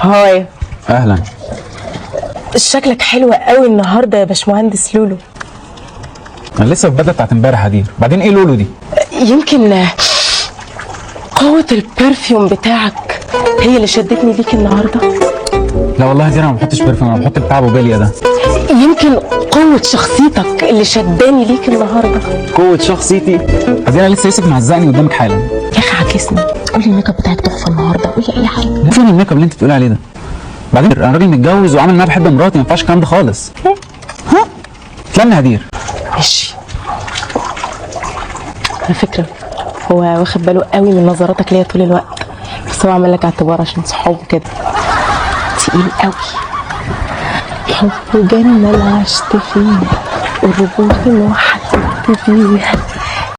هاي. اهلا. شكلك حلو قوي النهارده يا باشمهندس لولو. انا لسه في بدله بتاعت امبارح هدير. بعدين ايه لولو دي؟ يمكن قوة البرفيوم بتاعك هي اللي شدتني ليك النهارده. لا والله هدير انا ما بحطش برفيوم، انا بحط بتاع بوبيليا ده. يمكن قوة شخصيتك اللي شداني ليك النهارده. قوة شخصيتي؟ هدير انا لسه يوسف معزقني قدامك حالا. يا اخي عاكسني، قولي الميك اب بتاعك تحفه النهارده، قولي اي حاجه. لا فين الميك اب اللي انت بتقولي عليه ده؟ بعدين انا راجل متجوز وعامل ان انا بحب مراتي، ما ينفعش الكلام ده خالص. ها؟ اتلم هدير. ماشي. على فكره هو واخد باله قوي من نظراتك ليا طول الوقت، بس هو عمل لك اعتبار عشان صحابه كده. تقيل قوي. حب جنة اللي عشت فيه، الرجولة اللي وحدت فيها.